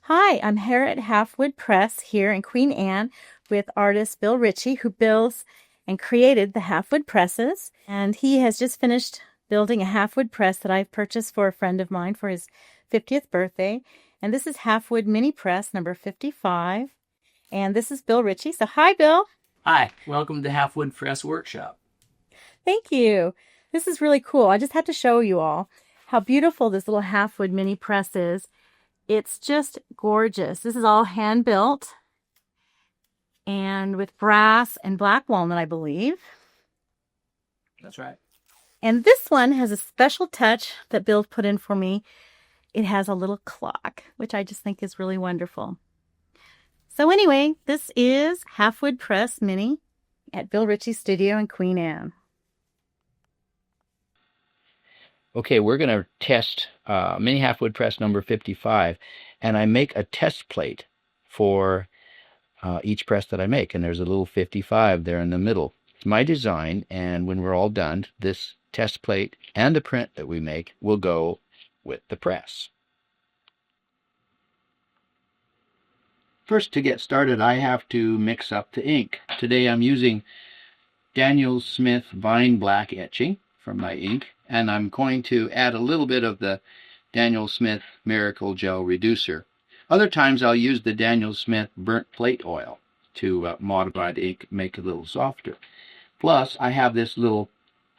Hi, I'm here at Halfwood Press here in Queen Anne with artist Bill Ritchie, who builds and created the Halfwood presses. And he has just finished building a Halfwood press that I've purchased for a friend of mine for his 50th birthday. And this is Halfwood Mini Press number 55. And this is Bill Ritchie. So hi, Bill. Hi, welcome to Halfwood Press Workshop. Thank you. This is really cool. I just have to show you all how beautiful this little Halfwood Mini Press is. It's just gorgeous. This is all hand built and with brass and black walnut, I believe. That's right. And this one has a special touch that Bill put in for me. It has a little clock, which I just think is really wonderful. So anyway, this is Halfwood Press Mini at Bill Ritchie's studio in Queen Anne. Okay, we're going to test Mini Halfwood Press number 55, and I make a test plate for each press that I make, and there's a little 55 there in the middle. It's my design, and when we're all done, this test plate and the print that we make will go with the press. First, to get started, I have to mix up the ink. Today I'm using Daniel Smith Vine Black etching from my ink, and I'm going to add a little bit of the Daniel Smith Miracle Gel Reducer. Other times I'll use the Daniel Smith Burnt Plate Oil to modify the ink, make it a little softer. Plus, I have this little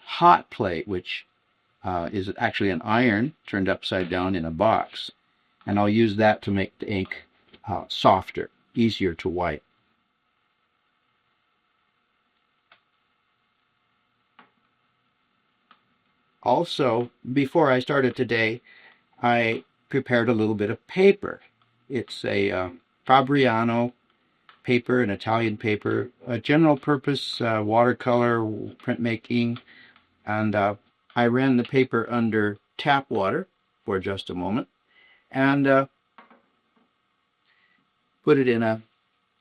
hot plate, which is actually an iron turned upside down in a box, and I'll use that to make the ink softer, easier to wipe. Also, before I started today, I prepared a little bit of paper. It's a Fabriano paper, an Italian paper, a general purpose watercolor printmaking, and I ran the paper under tap water for just a moment and put it in a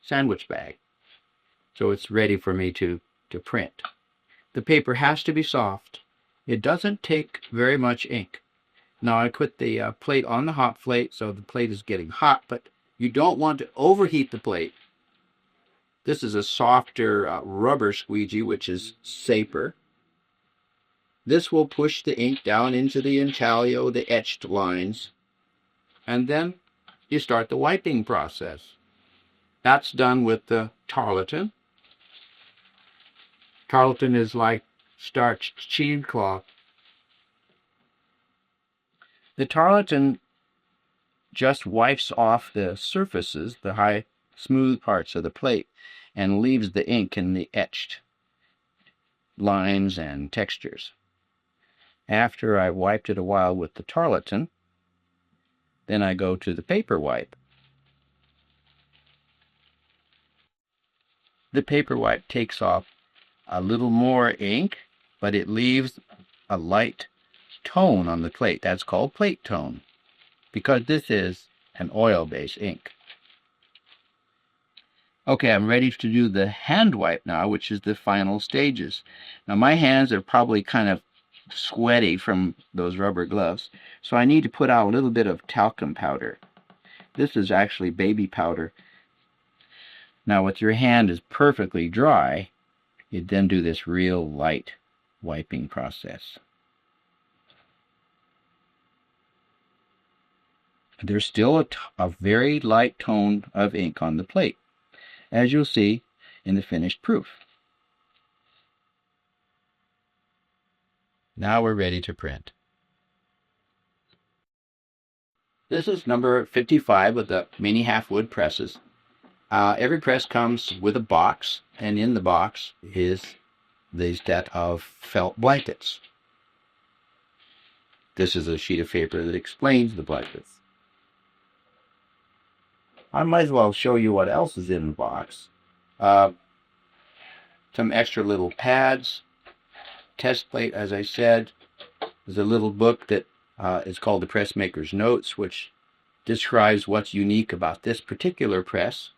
sandwich bag so it's ready for me to print. The paper has to be soft. It doesn't take very much ink. Now I put the plate on the hot plate, so the plate is getting hot, but you don't want to overheat the plate. This is a softer rubber squeegee, which is safer. This will push the ink down into the intaglio, the etched lines, and then you start the wiping process. That's done with the tarlatan. Tarlatan is like starched cheesecloth. The tarlatan just wipes off the surfaces, the high, smooth parts of the plate, and leaves the ink in the etched lines and textures. After I've wiped it a while with the tarlatan, then I go to the paper wipe. The paper wipe takes off a little more ink, but it leaves a light tone on the plate. That's called plate tone, because this is an oil-based ink. Okay, I'm ready to do the hand wipe now, which is the final stages. Now my hands are probably kind of sweaty from those rubber gloves, so I need to put out a little bit of talcum powder. This is actually baby powder. Now with your hand is perfectly dry, you then do this real light wiping process. There's still a very light tone of ink on the plate, as you'll see in the finished proof. Now we're ready to print. This is number 55 of the Mini Halfwood presses. Every press comes with a box, and in the box is the set of felt blankets. This is a sheet of paper that explains the blankets. I might as well show you what else is in the box. Some extra little pads, test plate, as I said. There's a little book that is called the Pressmaker's Notes, which describes what's unique about this particular press.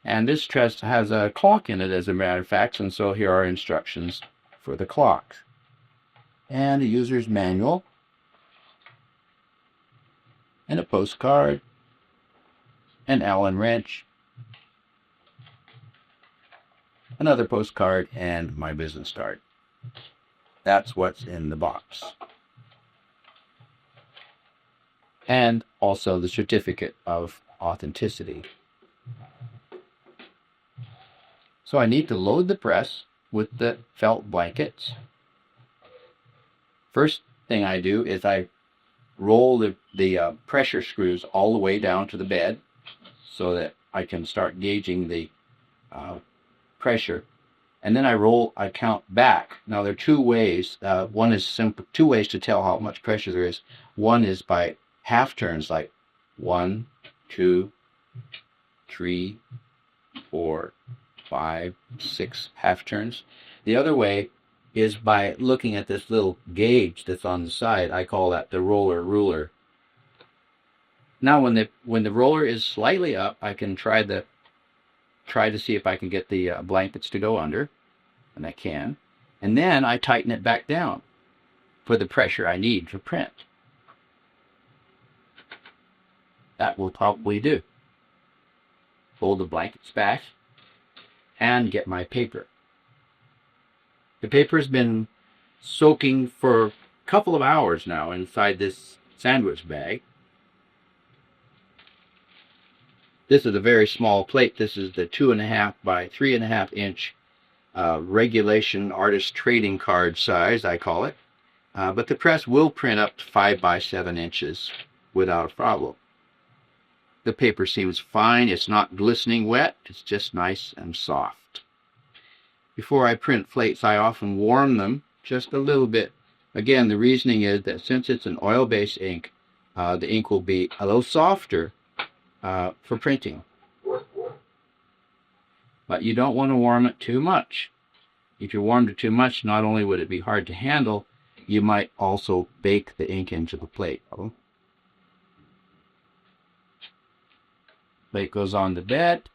And this press has a clock in it, as a matter of fact, and so here are instructions for the clock. And a user's manual, and a postcard, an Allen wrench, another postcard, and my business card. That's what's in the box. And also the certificate of authenticity. So I need to load the press with the felt blankets. First thing I do is I roll the pressure screws all the way down to the bed so that I can start gauging the pressure. And then I count back. Now there are two ways. One is simple, two ways to tell how much pressure there is. One is by half turns, like 1, 2, 3, 4, 5, 6 half turns. The other way is by looking at this little gauge that's on the side. I call that the roller ruler. Now when the roller is slightly up, I can try to see if I can get the blankets to go under, and I can. And then I tighten it back down for the pressure I need to print. That will probably do. Fold the blankets back and get my paper. The paper's been soaking for a couple of hours now inside this sandwich bag. This is a very small plate. This is the 2.5 by 3.5 inch regulation artist trading card size, I call it. But the press will print up to 5 by 7 inches without a problem. The paper seems fine. It's not glistening wet. It's just nice and soft. Before I print plates, I often warm them just a little bit. Again, the reasoning is that since it's an oil-based ink, the ink will be a little softer for printing. But you don't want to warm it too much. If you warmed it too much, not only would it be hard to handle, you might also bake the ink into the plate. Plate goes on the bed.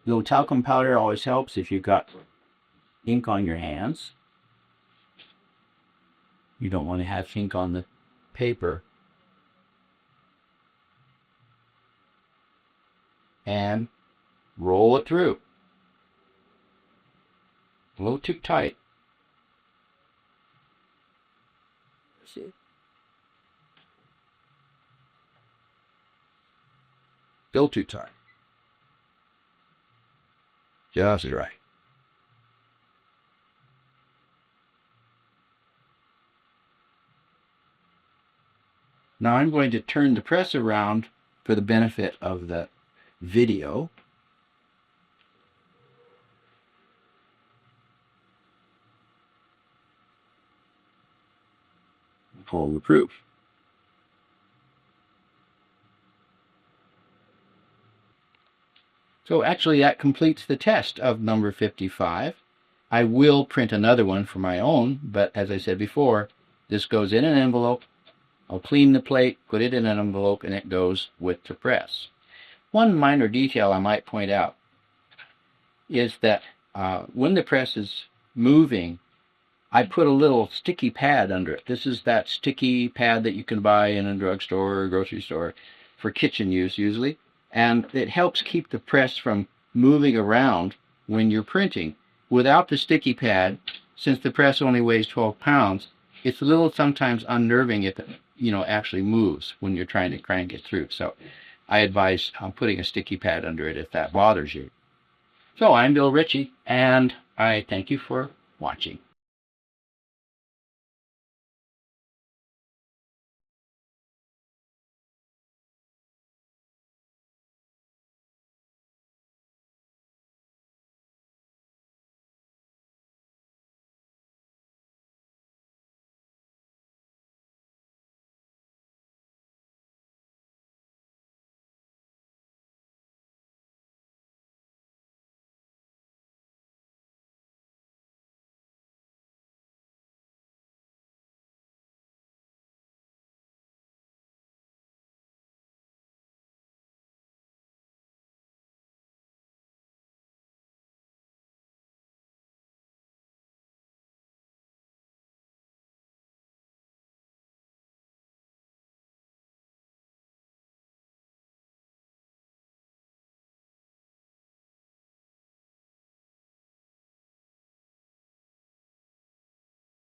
A little talcum powder always helps if you've got ink on your hands. You don't want to have ink on the paper. And roll it through. A little too tight. See? Still too tight. Just right. Now I'm going to turn the press around for the benefit of the video. Pull the proof. So actually that completes the test of number 55. I will print another one for my own, but as I said before, this goes in an envelope. I'll clean the plate, put it in an envelope, and it goes with the press. One minor detail I might point out is that when the press is moving, I put a little sticky pad under it. This is that sticky pad that you can buy in a drugstore or grocery store for kitchen use usually. And it helps keep the press from moving around when you're printing. Without the sticky pad, since the press only weighs 12 pounds, it's a little sometimes unnerving if it actually moves when you're trying to crank it through. So I advise putting a sticky pad under it if that bothers you. So I'm Bill Ritchie, and I thank you for watching.